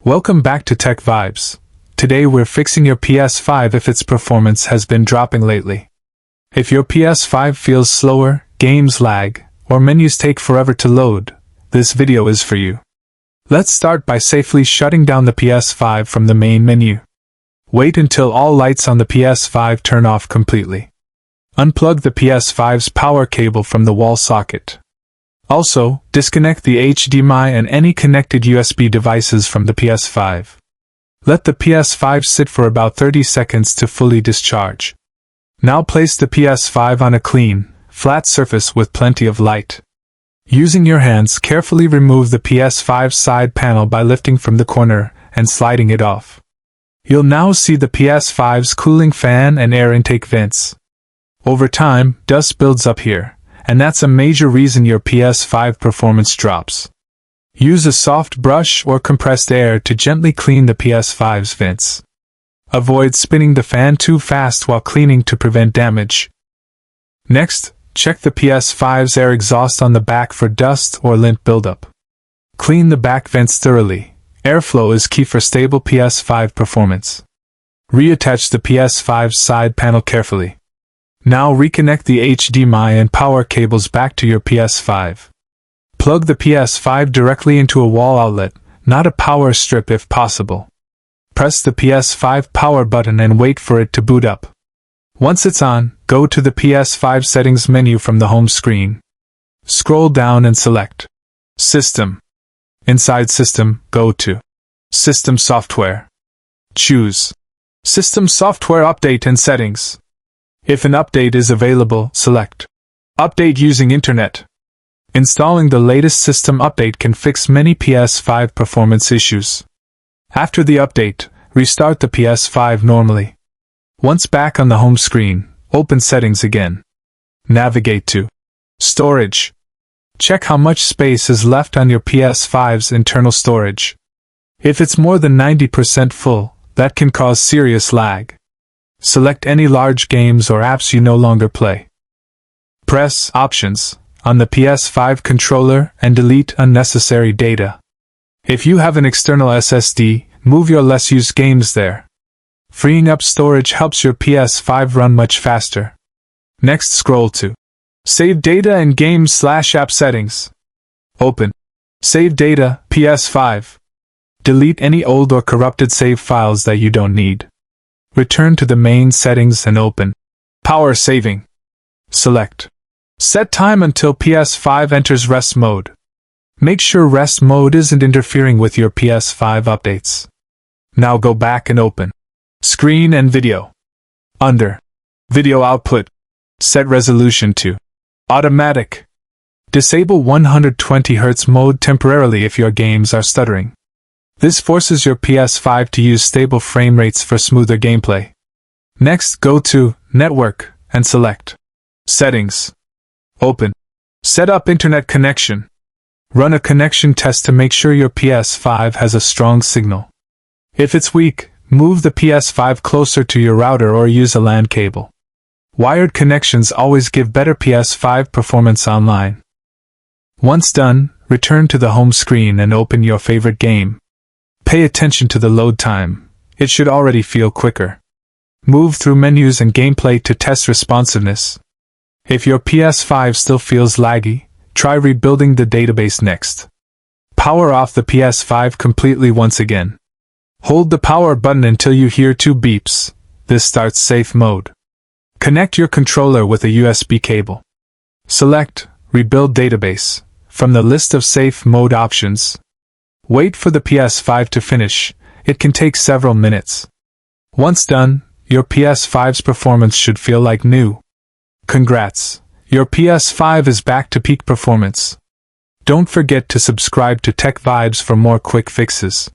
Welcome back to Tech Vibes. Today we're fixing your PS5 if its performance has been dropping lately. If your PS5 feels slower, games lag, or menus take forever to load, this video is for you. Let's start by safely shutting down the PS5 from the main menu. Wait until all lights on the PS5 turn off completely. Unplug the PS5's power cable from the wall socket. Also, disconnect the HDMI and any connected USB devices from the PS5. Let the PS5 sit for about 30 seconds to fully discharge. Now place the PS5 on a clean, flat surface with plenty of light. Using your hands, carefully remove the PS5 side panel by lifting from the corner and sliding it off. You'll now see the PS5's cooling fan and air intake vents. Over time, dust builds up here, and that's a major reason your PS5 performance drops. Use a soft brush or compressed air to gently clean the PS5's vents. Avoid spinning the fan too fast while cleaning to prevent damage. Next, check the PS5's air exhaust on the back for dust or lint buildup. Clean the back vents thoroughly. Airflow is key for stable PS5 performance. Reattach the PS5's side panel carefully. Now reconnect the HDMI and power cables back to your PS5. Plug the PS5 directly into a wall outlet, not a power strip if possible. Press the PS5 power button and wait for it to boot up. Once it's on, go to the PS5 settings menu from the home screen. Scroll down and select System. Inside System, go to System Software. Choose System Software Update and Settings. If an update is available, select Update using Internet. Installing the latest system update can fix many PS5 performance issues. After the update, restart the PS5 normally. Once back on the home screen, open Settings again. Navigate to Storage. Check how much space is left on your PS5's internal storage. If it's more than 90% full, that can cause serious lag. Select any large games or apps you no longer play. Press Options on the PS5 controller and delete unnecessary data. If you have an external SSD, move your less used games there. Freeing up storage helps your PS5 run much faster. Next, scroll to Save Data and Games/App Settings. Open Save Data, PS5. Delete any old or corrupted save files that you don't need. Return to the main settings and open Power Saving. Select Set time until PS5 enters rest mode. Make sure rest mode isn't interfering with your PS5 updates. Now go back and open Screen and Video. Under Video Output, set resolution to Automatic. Disable 120Hz mode temporarily if your games are stuttering. This forces your PS5 to use stable frame rates for smoother gameplay. Next, go to Network and select Settings. Open Set up Internet connection. Run a connection test to make sure your PS5 has a strong signal. If it's weak, move the PS5 closer to your router or use a LAN cable. Wired connections always give better PS5 performance online. Once done, return to the home screen and open your favorite game. Pay attention to the load time. It should already feel quicker. Move through menus and gameplay to test responsiveness. If your PS5 still feels laggy, try rebuilding the database next. Power off the PS5 completely once again. Hold the power button until you hear 2 beeps. This starts safe mode. Connect your controller with a USB cable. Select Rebuild Database from the list of safe mode options. Wait for the PS5 to finish. It can take several minutes. Once done, your PS5's performance should feel like new. Congrats! Your PS5 is back to peak performance. Don't forget to subscribe to Tech Vibes for more quick fixes.